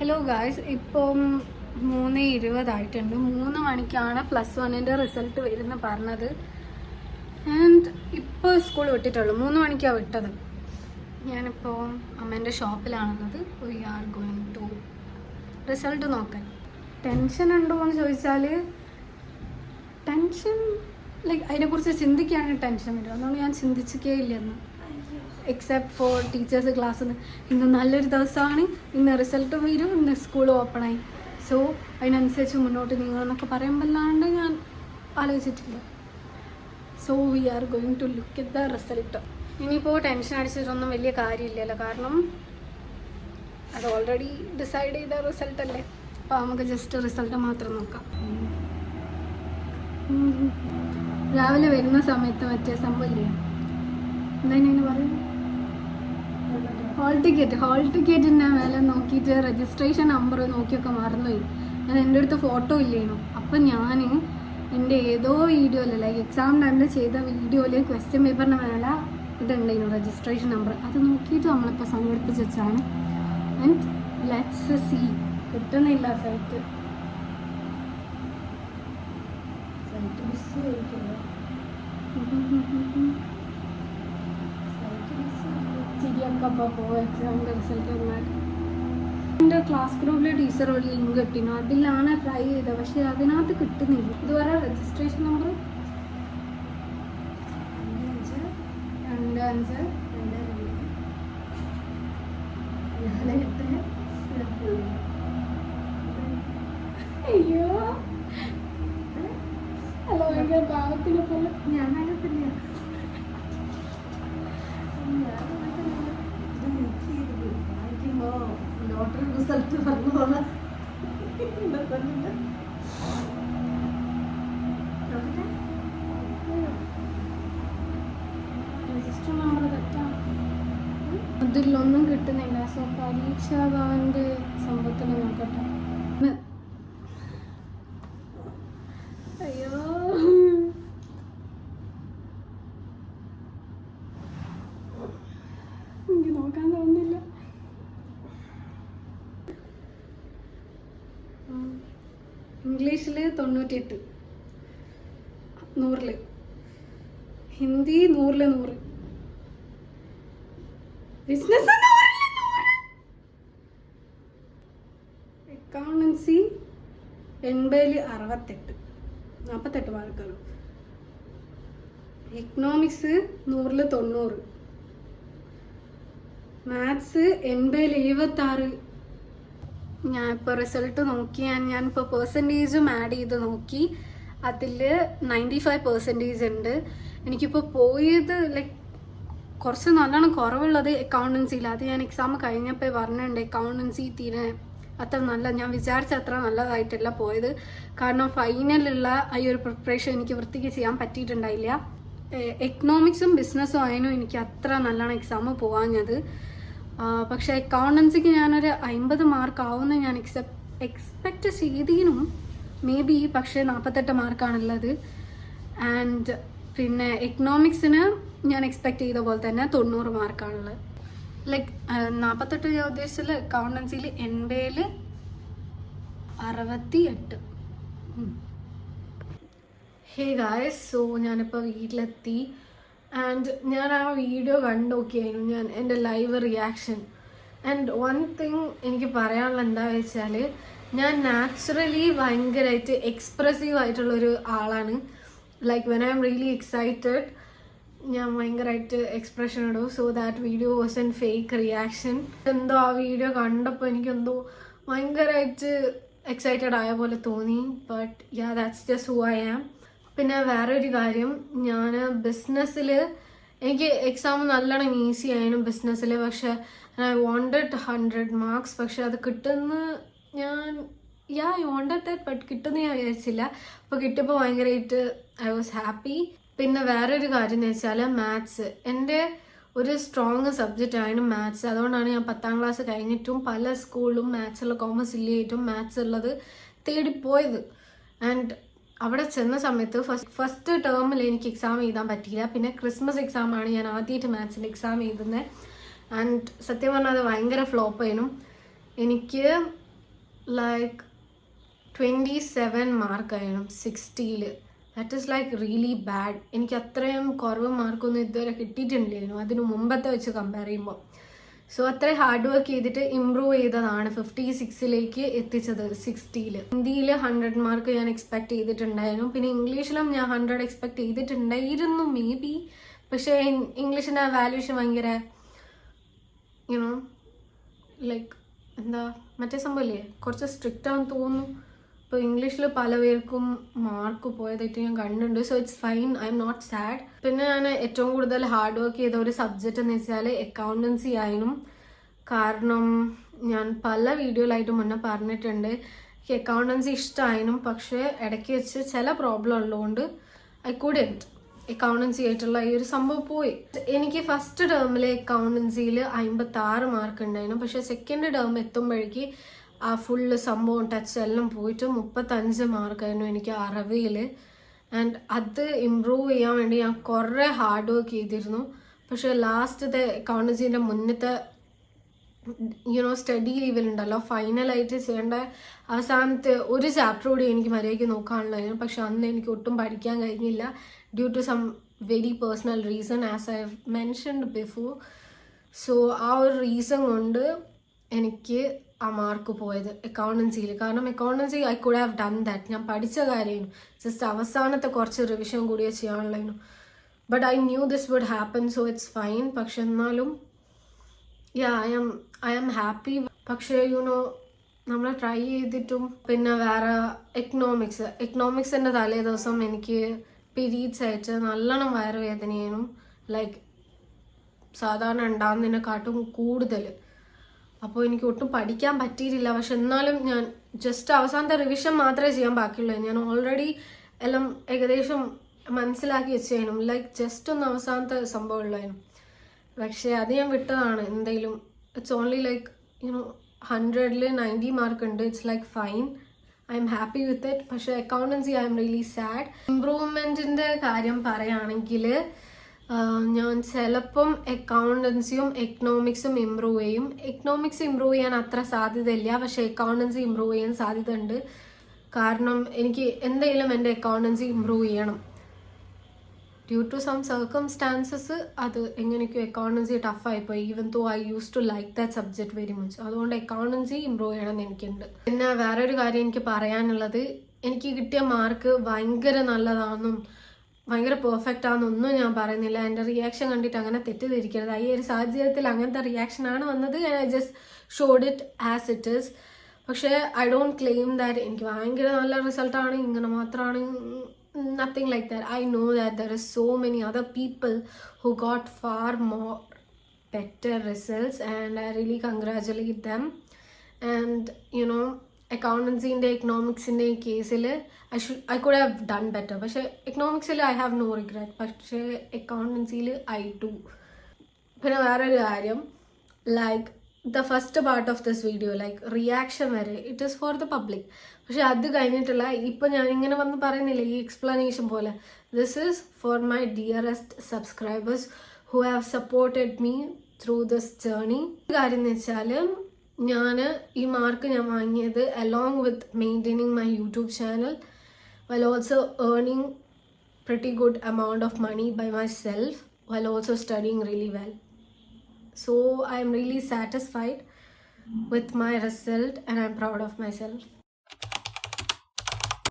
Hello guys, ഇപ്പം 3:20 3 മണിക്കാണ് +1 result വരുന്ന പറഞ്ഞത്. ആൻഡ് ഇപ്പോൾ സ്കൂൾ വിട്ടിട്ടുള്ളൂ, 3 മണിക്കാണ് വിട്ടത്. ഞാനിപ്പോൾ അമ്മേൻ്റെ ഷോപ്പിലാണുള്ളത്. We are going to result നോക്കാൻ. ടെൻഷൻ ഉണ്ടോ എന്ന് ചോദിച്ചാൽ ടെൻഷൻ അതിനെക്കുറിച്ച് ചിന്തിക്കുകയാണ് ടെൻഷൻ വരും. അതുകൊണ്ട് ഞാൻ ചിന്തിച്ചിട്ടേ ഇല്ലെന്ന്. എക്സെപ്റ്റ് ഫോർ ടീച്ചേഴ്സ് ക്ലാസ്സിൽ ഇന്ന് നല്ലൊരു ദിവസമാണ്, ഇന്ന് റിസൾട്ട് വരും, ഇന്ന് സ്കൂൾ ഓപ്പണായി, സോ അതിനനുസരിച്ച് മുന്നോട്ട് നീങ്ങണമെന്നൊക്കെ പറയുമ്പോഴല്ലാണ്ട് ഞാൻ ആലോചിച്ചിട്ടില്ല. So we are going to look at the result. ഇനിയിപ്പോൾ ടെൻഷൻ അടിച്ചിട്ടൊന്നും വലിയ കാര്യമില്ലല്ലോ, കാരണം അത് ഓൾറെഡി ഡിസൈഡ് ചെയ്ത റിസൾട്ട് അല്ലേ. അപ്പോൾ നമുക്ക് ജസ്റ്റ് റിസൾട്ട് മാത്രം നോക്കാം. രാവിലെ വരുന്ന സമയത്ത് മറ്റേ സംഭവമില്ലേ, എന്താ പറയും, ഹോൾ ടിക്കറ്റിൻ്റെ മേലെ നോക്കിയിട്ട് രജിസ്ട്രേഷൻ നമ്പർ നോക്കിയൊക്കെ മറന്നുപോയി. ഞാൻ എൻ്റെ അടുത്ത് ഫോട്ടോ ഇല്ലേനു. അപ്പം ഞാൻ എൻ്റെ ഏതോ വീഡിയോയിൽ, എക്സാം ടൈമിൽ ചെയ്ത വീഡിയോയിൽ ക്വസ്റ്റ്യൻ പേപ്പറിൻ്റെ മേലെ ഇതുണ്ടായിരുന്നു രജിസ്ട്രേഷൻ നമ്പർ. അത് നോക്കിയിട്ട് നമ്മളിപ്പോൾ സംഘടിപ്പിച്ച് വെച്ചാണ്. And let's see. കിട്ടുന്നില്ല സൈറ്റ് ബിസി ആയിരിക്കില്ല. എക്സാമിൻ്റെ റിസൾട്ട് വന്നാൽ എൻ്റെ ക്ലാസ് ഗ്രൂപ്പിലെ ടീച്ചർ ഒരു ലിങ്ക് കിട്ടിനു, അതിലാണ് ട്രൈ ചെയ്തത്. പക്ഷേ അതിനകത്ത് കിട്ടുന്നില്ല ഇതുവരെ. രജിസ്ട്രേഷൻ നമ്പർ 2525 അയ്യോ ഹലോ, ഭയങ്കര പാവത്തിനെ പോലെ ഞാനാകത്തില്ല. ലോട്ടറി റിസൾട്ട് പറഞ്ഞോളാം. രജിസ്റ്റർ നമ്പർ തെറ്റാണ്, അതിലൊന്നും കിട്ടുന്നില്ല. സോ പരീക്ഷാ ഭവൻ്റെ സംഭവത്തിൽ നോക്കട്ടെ. അയ്യോ, എനിക്ക് നോക്കാൻ തോന്നുന്നില്ല. ഇംഗ്ലീഷിൽ 98, 100, ഹിന്ദി 100 100, ബിസിനസ് 100, അക്കൗണ്ടൻസി 80 68, 48 മാർക്കാണ്. Economics 100 90, maths 80 76. ഞാനിപ്പോൾ റിസൾട്ട് നോക്കി, ഞാനിപ്പോൾ പെർസെൻറ്റേജും ആഡ് ചെയ്ത് നോക്കി. അതിൽ 95% ഉണ്ട്. എനിക്കിപ്പോൾ പോയത് കുറച്ച് നല്ലോണം കുറവുള്ളത് അക്കൗണ്ടൻസിയിൽ. അത് ഞാൻ എക്സാം കഴിഞ്ഞപ്പോൾ പറഞ്ഞിട്ടുണ്ട്, അക്കൗണ്ടൻസി തീരെ അത്ര ഞാൻ വിചാരിച്ച അത്ര നല്ലതായിട്ടല്ല പോയത്. കാരണം ഫൈനലുള്ള ഈ ഒരു പ്രിപ്പറേഷൻ എനിക്ക് വൃത്തിക്ക് ചെയ്യാൻ പറ്റിയിട്ടുണ്ടായില്ല. എക്കണോമിക്സും ബിസിനസ്സും ആയിരുന്നു എനിക്ക് അത്ര നല്ലോണം എക്സാം പോകാഞ്ഞത്. പക്ഷേ അക്കൗണ്ടൻസിക്ക് ഞാനൊരു 50 മാർക്ക് ആവുമെന്ന് ഞാൻ എക്സ്പെക്റ്റ് ചെയ്തിരുന്നു, മേ ബി. പക്ഷേ 48 മാർക്കാണുള്ളത്. ആൻഡ് പിന്നെ എക്കണോമിക്സിന് ഞാൻ എക്സ്പെക്റ്റ് ചെയ്ത പോലെ തന്നെ 90 മാർക്കാണുള്ളത്. 48 ഞാൻ ഉദ്ദേശിച്ചത് അക്കൗണ്ടൻസിയിൽ 80 68. ഹേ ഗായ്സ്, സോ ഞാനിപ്പോൾ വീട്ടിലെത്തി. ആൻഡ് ഞാൻ ആ വീഡിയോ കണ്ടു നോക്കിയായിരുന്നു, ഞാൻ എൻ്റെ live reaction. And one thing എനിക്ക് പറയാനുള്ള എന്താ വെച്ചാൽ, ഞാൻ നാച്ചുറലി ഭയങ്കരമായിട്ട് എക്സ്പ്രസീവ് ആയിട്ടുള്ളൊരു ആളാണ്. When I am really excited ഞാൻ ഭയങ്കരമായിട്ട് എക്സ്പ്രഷൻ ഇടും. So that video was an fake reaction. എന്തോ ആ വീഡിയോ കണ്ടപ്പോൾ എനിക്കെന്തോ ഭയങ്കരമായിട്ട് എക്സൈറ്റഡ് ആയ പോലെ തോന്നി. But yeah, that's just who I am. പിന്നെ വേറൊരു കാര്യം, ഞാൻ ബിസിനസ്സിൽ എനിക്ക് എക്സാം നല്ലോണം ഈസി ആയിരുന്നു ബിസിനസ്സിൽ. പക്ഷേ ഐ വാണ്ടഡ് 100 മാർക്സ്. പക്ഷെ അത് കിട്ടുന്ന ഐ വാണ്ടഡ് ദാറ്റ്, ബട്ട് കിട്ടുന്ന ഞാൻ വിചാരിച്ചില്ല. അപ്പോൾ കിട്ടിയപ്പോൾ ഭയങ്കരമായിട്ട് ഐ വാസ് ഹാപ്പി. പിന്നെ വേറൊരു കാര്യം എന്ന് വെച്ചാൽ, മാത്സ് എൻ്റെ ഒരു സ്ട്രോങ് സബ്ജക്റ്റ് ആയിരുന്നു മാത്സ്. അതുകൊണ്ടാണ് ഞാൻ 10ാം ക്ലാസ് കഴിഞ്ഞിട്ടും പല സ്കൂളിലും മാത്സുള്ള കോമേഴ്സ് ഇല്ലായിട്ടും മാത്സ് ഉള്ളത് തേടിപ്പോയത്. ആൻഡ് അവിടെ ചെന്ന സമയത്ത് ഫസ്റ്റ് ടേമിൽ എനിക്ക് എക്സാം എഴുതാൻ പറ്റിയില്ല. പിന്നെ ക്രിസ്മസ് എക്സാമാണ് ഞാൻ ആദ്യമായിട്ട് മാത്സിൻ്റെ എക്സാം എഴുതുന്നത്. ആൻഡ് സത്യം പറഞ്ഞാൽ അത് ഭയങ്കര ഫ്ലോപ്പ് ആയിരുന്നു. എനിക്ക് ലൈക്ക് 27 മാർക്കായിരുന്നു 60-ൽ. That is like really bad. എനിക്ക് അത്രയും കുറവ് മാർക്കൊന്നും ഇതുവരെ കിട്ടിയിട്ടുണ്ടായിരുന്നു അതിന് മുമ്പത്തെ വെച്ച് കമ്പയർ ചെയ്യുമ്പോൾ. സോ അത്രയും ഹാർഡ് വർക്ക് ചെയ്തിട്ട് ഇമ്പ്രൂവ് ചെയ്തതാണ് 56-ലേക്ക് എത്തിച്ചത് 60-ൽ. ഹിന്ദിയിൽ 100 മാർക്ക് ഞാൻ എക്സ്പെക്ട് ചെയ്തിട്ടുണ്ടായിരുന്നു. പിന്നെ ഇംഗ്ലീഷിലും ഞാൻ 100 എക്സ്പെക്ട് ചെയ്തിട്ടുണ്ടായിരുന്നു മേ ബി. പക്ഷേ ഇംഗ്ലീഷിൻ്റെ വാല്യൂഷൻ ഭയങ്കര യുനോ ലൈക്ക് എന്താ മറ്റേ സംഭവമില്ലേ, കുറച്ച് സ്ട്രിക്റ്റ് ആണെന്ന് തോന്നുന്നു. ഇപ്പോൾ ഇംഗ്ലീഷിൽ പല പേർക്കും മാർക്ക് പോയതായിട്ട് ഞാൻ കണ്ടിട്ടുണ്ട്. So it's fine, I am not sad. പിന്നെ ഞാൻ ഏറ്റവും കൂടുതൽ ഹാർഡ് വർക്ക് ചെയ്ത ഒരു സബ്ജക്റ്റ് എന്ന് വെച്ചാൽ അക്കൗണ്ടൻസി ആയിരുന്നു. കാരണം ഞാൻ പല വീഡിയോയിലായിട്ട് മുന്നേ പറഞ്ഞിട്ടുണ്ട് എനിക്ക് അക്കൗണ്ടൻസി ഇഷ്ടമായിരുന്നു. പക്ഷേ ഇടയ്ക്ക് വെച്ച് ചില പ്രോബ്ലം ഉള്ളതുകൊണ്ട് ഐ കുഡൻറ്റ് അക്കൗണ്ടൻസി ആയിട്ടുള്ള ഈ ഒരു സംഭവം പോയി. എനിക്ക് ഫസ്റ്റ് ടേമിലെ അക്കൗണ്ടൻസിയിൽ 56 മാർക്ക് ഉണ്ടായിരുന്നു. പക്ഷേ സെക്കൻഡ് ടേം എത്തുമ്പോഴേക്ക് ആ ഫുള്ള് സംഭവം ടച്ച് എല്ലാം പോയിട്ട് 35 മാർക്കായിരുന്നു എനിക്ക് 60-ൽ. ആൻഡ് അത് ഇമ്പ്രൂവ് ചെയ്യാൻ വേണ്ടി ഞാൻ കുറേ ഹാർഡ് വർക്ക് ചെയ്തിരുന്നു. പക്ഷേ ലാസ്റ്റത്തെ അക്കൗണ്ടൻസിൻ്റെ മുന്നത്തെ സ്റ്റഡി ലീവിലുണ്ടല്ലോ, ഫൈനലായിട്ട് ചെയ്യേണ്ട അവസാനത്തെ ഒരു ചാപ്റ്റർ കൂടി എനിക്ക് മര്യാദയ്ക്ക് നോക്കാനുള്ളതായിരുന്നു. പക്ഷെ അന്ന് എനിക്ക് ഒട്ടും പഠിക്കാൻ കഴിഞ്ഞില്ല due to some very personal reason as I have mentioned before. So ആ ഒരു റീസൺ കൊണ്ട് എനിക്ക് ആ മാർക്ക് പോയത് അക്കൗണ്ടൻസിയിൽ. കാരണം accountancy I could have done that. ഞാൻ പഠിച്ച കാര്യമായിരുന്നു, ജസ്റ്റ് അവസാനത്തെ കുറച്ച് റിവിഷൻ കൂടിയേ ചെയ്യാനുള്ളായിരുന്നു. But I knew this would happen, so it's fine. പക്ഷെ എന്നാലും ഐ ആം ഹാപ്പി. പക്ഷേ നമ്മൾ ട്രൈ ചെയ്തിട്ടും പിന്നെ വേറെ എക്കണോമിക്സിൻ്റെ തലേ ദിവസം എനിക്ക് പീരീഡ്സ് ആയിട്ട് നല്ലോണം വയറുവേദനയായിരുന്നു. ലൈക്ക് സാധാരണ ഉണ്ടാകുന്നതിനെക്കാട്ടും കൂടുതൽ. അപ്പോൾ എനിക്ക് ഒട്ടും പഠിക്കാൻ പറ്റിയിട്ടില്ല. പക്ഷെ എന്നാലും ഞാൻ ജസ്റ്റ് അവസാനത്തെ റിവിഷൻ മാത്രമേ ചെയ്യാൻ ബാക്കിയുള്ളൂ. ഞാൻ ഓൾറെഡി എല്ലാം ഏകദേശം മനസ്സിലാക്കി വെച്ചായിരുന്നു. ലൈക്ക് ജസ്റ്റ് ഒന്ന് അവസാനത്തെ സംഭവം ഉള്ളായിരുന്നു. പക്ഷേ അത് ഞാൻ വിട്ടതാണ്. എന്തെങ്കിലും ഇറ്റ്സ് ഓൺലി ലൈക്ക് 100-ൽ 90 മാർക്ക് ഉണ്ട്. It's like fine, I am happy with it. പക്ഷേ accountancy I am really sad. ഇംപ്രൂവ്മെൻറ്റിൻ്റെ കാര്യം പറയുകയാണെങ്കിൽ ഞാൻ ചിലപ്പം അക്കൗണ്ടൻസിയും എക്കണോമിക്സും ഇമ്പ്രൂവ് ചെയ്യും. എക്കണോമിക്സ് ഇമ്പ്രൂവ് ചെയ്യാൻ അത്ര സാധ്യതയില്ല, പക്ഷേ അക്കൗണ്ടൻസി ഇമ്പ്രൂവ് ചെയ്യാൻ സാധ്യത ഉണ്ട്. കാരണം എനിക്ക് എന്തെങ്കിലും എൻ്റെ അക്കൗണ്ടൻസി ഇമ്പ്രൂവ് ചെയ്യണം. ഡ്യൂ ടു സം സർക്കംസ്റ്റാൻസസ് അത് എങ്ങനെയൊക്കെയോ അക്കൗണ്ടൻസി ടഫായിപ്പോയി. Even though I use to like that subject very much. അതുകൊണ്ട് അക്കൗണ്ടൻസി ഇമ്പ്രൂവ് ചെയ്യണമെന്ന് എനിക്കുണ്ട്. പിന്നെ വേറൊരു കാര്യം എനിക്ക് പറയാനുള്ളത്, എനിക്ക് കിട്ടിയ മാർക്ക് ഭയങ്കര നല്ലതാണെന്നും ഭയങ്കര പെർഫെക്റ്റ് ആണെന്നൊന്നും ഞാൻ പറയുന്നില്ല. എൻ്റെ റിയാക്ഷൻ കണ്ടിട്ട് അങ്ങനെ തെറ്റിദ്ധരിക്കരുത്. ഈ ഒരു സാഹചര്യത്തിൽ അങ്ങനത്തെ റിയാക്ഷനാണ് വന്നത്. I just showed it as it is. പക്ഷേ ഐ ഡോണ്ട് ക്ലെയിം ദാറ്റ് എനിക്ക് ഭയങ്കര നല്ല റിസൾട്ടാണ്, ഇങ്ങനെ മാത്രമാണ്. Nothing like that. I know that there is so many other people who got far more better results and I really congratulate them. And accountancy in the economics in the case I could have done better. But economics I have no regret. But accountancy I do. പിന്നെ വേറൊരു കാര്യം, like the first part of this video, like reaction വരെ it is for the public. പക്ഷെ അത് കഴിഞ്ഞിട്ടുള്ള ഇപ്പം ഞാനിങ്ങനെ വന്ന് പറയുന്നില്ല ഈ എക്സ്പ്ലനേഷൻ പോലെ, this is for my dearest subscribers who have supported me through this journey. കാര്യം എന്ന് വെച്ചാൽ ഈ മാർക്ക് ഞാൻ വാങ്ങിയത് along with maintaining my YouTube channel while also earning pretty good amount of money by myself while also studying really well. So I am really satisfied with my result and I am proud of myself.